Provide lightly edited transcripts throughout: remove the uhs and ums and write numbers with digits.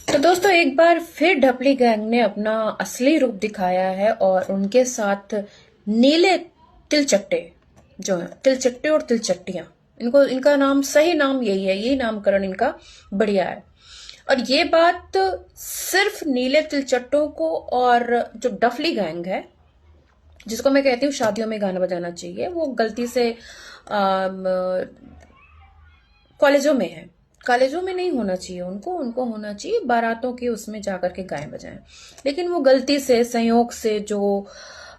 तो दोस्तों एक बार फिर ढपली गैंग ने अपना असली रूप दिखाया है और उनके साथ नीले तिलचट्टे जो है, तिलचट्टे और तिलचट्टियां, इनको इनका नाम सही नाम यही है, यही नामकरण इनका बढ़िया है। और ये बात सिर्फ नीले तिलचट्टों को और जो डफली गैंग है, जिसको मैं कहती हूँ शादियों में गाना बजाना चाहिए, वो गलती से कॉलेजों में है। कॉलेजों में नहीं होना चाहिए, उनको उनको होना चाहिए बारातों के उसमें जाकर के गाएं बजाएं। लेकिन वो गलती से संयोग से जो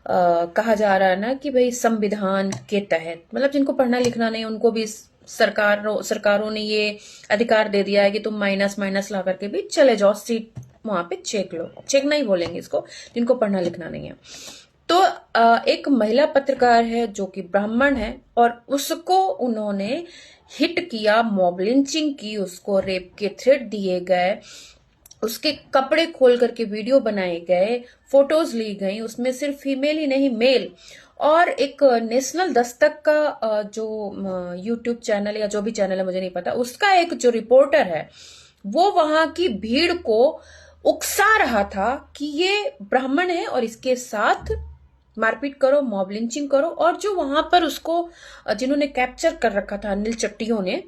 कहा जा रहा है ना कि भाई संविधान के तहत, मतलब जिनको पढ़ना लिखना नहीं उनको भी सरकारों ने ये अधिकार दे दिया है कि तुम माइनस माइनस ला करके भी चले जाओ, सीट वहां पे चेक लो, चेक नहीं बोलेंगे इसको, जिनको पढ़ना लिखना नहीं है। तो एक महिला पत्रकार है जो कि ब्राह्मण है और उसको उन्होंने हिट किया, मॉब लिंचिंग की, उसको रेप के थ्रेट दिए गए, उसके कपड़े खोल करके वीडियो बनाए गए, फोटोज ली गई, उसमें सिर्फ फीमेल ही नहीं मेल। और एक नेशनल दस्तक का जो यूट्यूब चैनल या जो भी चैनल है मुझे नहीं पता, उसका एक जो रिपोर्टर है वो वहां की भीड़ को उकसा रहा था कि ये ब्राह्मण है और इसके साथ मारपीट करो, मॉब लिंचिंग करो। और जो वहां पर उसको जिन्होंने कैप्चर कर रखा था नील चट्टियों ने,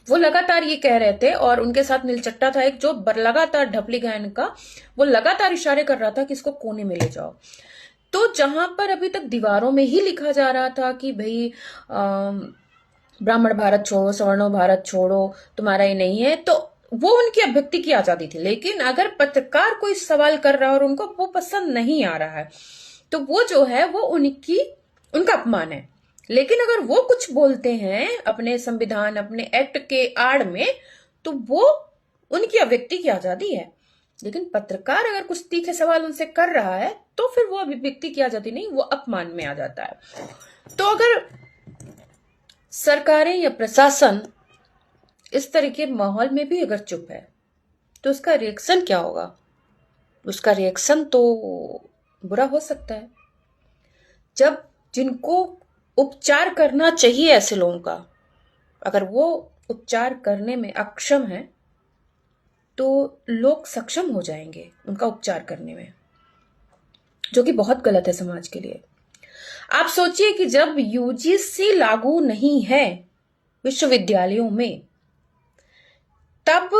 वो लगातार ये कह रहे थे, और उनके साथ नीलचट्टा था एक जो लगातार ढपली गायन का, वो लगातार इशारे कर रहा था कि इसको कोने में ले जाओ। तो जहां पर अभी तक दीवारों में ही लिखा जा रहा था कि भाई ब्राह्मण भारत छोड़ो, सवर्णो भारत छोड़ो, तुम्हारा ये नहीं है, तो वो उनकी अभिव्यक्ति की आजादी थी। लेकिन अगर पत्रकार कोई सवाल कर रहा है और उनको वो पसंद नहीं आ रहा है, तो वो जो है वो उनका अपमान है। लेकिन अगर वो कुछ बोलते हैं अपने संविधान, अपने एक्ट के आड़ में, तो वो उनकी अभिव्यक्ति की आजादी है। लेकिन पत्रकार अगर कुछ तीखे सवाल उनसे कर रहा है तो फिर वो अभिव्यक्ति की आजादी नहीं, वो अपमान में आ जाता है। तो अगर सरकारें या प्रशासन इस तरह के माहौल में भी अगर चुप है तो उसका रिएक्शन क्या होगा? उसका रिएक्शन तो बुरा हो सकता है। जब जिनको उपचार करना चाहिए ऐसे लोगों का, अगर वो उपचार करने में अक्षम है तो लोग सक्षम हो जाएंगे उनका उपचार करने में, जो कि बहुत गलत है समाज के लिए। आप सोचिए कि जब यूजीसी लागू नहीं है विश्वविद्यालयों में, तब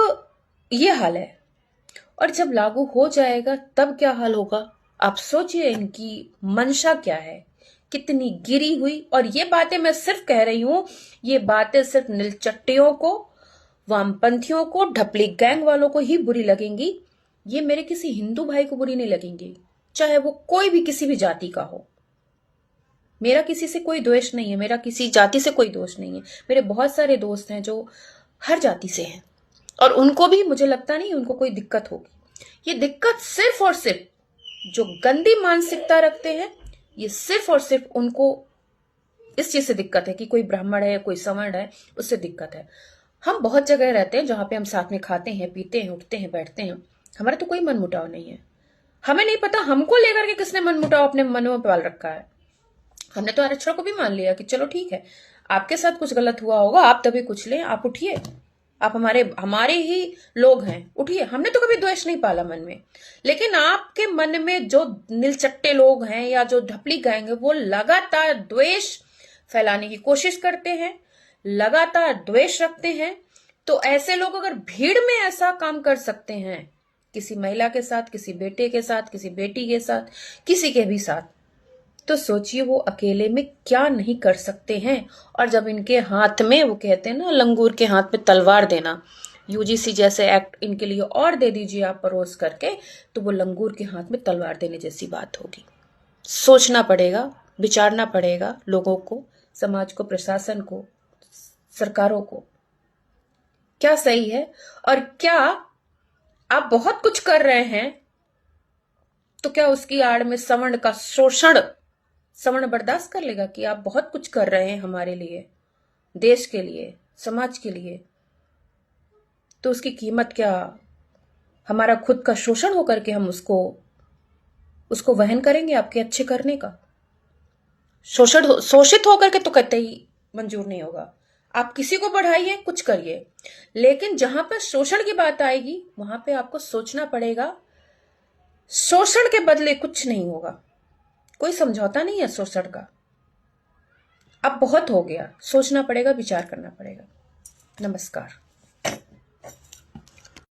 ये हाल है, और जब लागू हो जाएगा तब क्या हाल होगा? आप सोचिए इनकी मंशा क्या है, कितनी गिरी हुई। और ये बातें मैं सिर्फ कह रही हूं, ये बातें सिर्फ नीलचट्टियों को, वामपंथियों को, ढपली गैंग वालों को ही बुरी लगेंगी। ये मेरे किसी हिंदू भाई को बुरी नहीं लगेंगी, चाहे वो कोई भी किसी भी जाति का हो। मेरा किसी से कोई द्वेष नहीं है, मेरा किसी जाति से कोई दोष नहीं है। मेरे बहुत सारे दोस्त हैं जो हर जाति से हैं और उनको भी मुझे लगता नहीं उनको कोई दिक्कत होगी। ये दिक्कत सिर्फ और सिर्फ जो गंदी मानसिकता रखते हैं, ये सिर्फ और सिर्फ उनको इस चीज से दिक्कत है कि कोई ब्राह्मण है, कोई सवर्ण है, उससे दिक्कत है। हम बहुत जगह रहते हैं जहां पे हम साथ में खाते हैं, पीते हैं, उठते हैं, बैठते हैं, हमारा तो कोई मनमुटाव नहीं है। हमें नहीं पता हमको लेकर के किसने मनमुटाव अपने मनों में पाल रखा है। हमने तो आरक्षण को भी मान लिया कि चलो ठीक है, आपके साथ कुछ गलत हुआ होगा, आप तभी कुछ लें, आप उठिए, आप हमारे हमारे ही लोग हैं, उठिए। हमने तो कभी द्वेष नहीं पाला मन में। लेकिन आपके मन में जो नीलचट्टे लोग हैं या जो ढपली गैंग है, वो लगातार द्वेष फैलाने की कोशिश करते हैं, लगातार द्वेष रखते हैं। तो ऐसे लोग अगर भीड़ में ऐसा काम कर सकते हैं, किसी महिला के साथ, किसी बेटे के साथ, किसी बेटी के साथ, किसी के भी साथ, तो सोचिए वो अकेले में क्या नहीं कर सकते हैं। और जब इनके हाथ में, वो कहते हैं ना लंगूर के हाथ में तलवार देना, यूजीसी जैसे एक्ट इनके लिए और दे दीजिए आप परोस करके, तो वो लंगूर के हाथ में तलवार देने जैसी बात होगी। सोचना पड़ेगा, विचारना पड़ेगा लोगों को, समाज को, प्रशासन को, सरकारों को, क्या सही है। और क्या आप बहुत कुछ कर रहे हैं तो क्या उसकी आड़ में सवर्ण का शोषण सवर्ण बर्दाश्त कर लेगा कि आप बहुत कुछ कर रहे हैं हमारे लिए, देश के लिए, समाज के लिए, तो उसकी कीमत क्या हमारा खुद का शोषण होकर के हम उसको वहन करेंगे आपके अच्छे करने का? शोषित होकर के तो कतई मंजूर नहीं होगा। आप किसी को बढ़ाइए, कुछ करिए, लेकिन जहां पर शोषण की बात आएगी वहां पे आपको सोचना पड़ेगा। शोषण के बदले कुछ नहीं होगा, कोई समझौता नहीं है शोषण का। अब बहुत हो गया, सोचना पड़ेगा, विचार करना पड़ेगा। नमस्कार।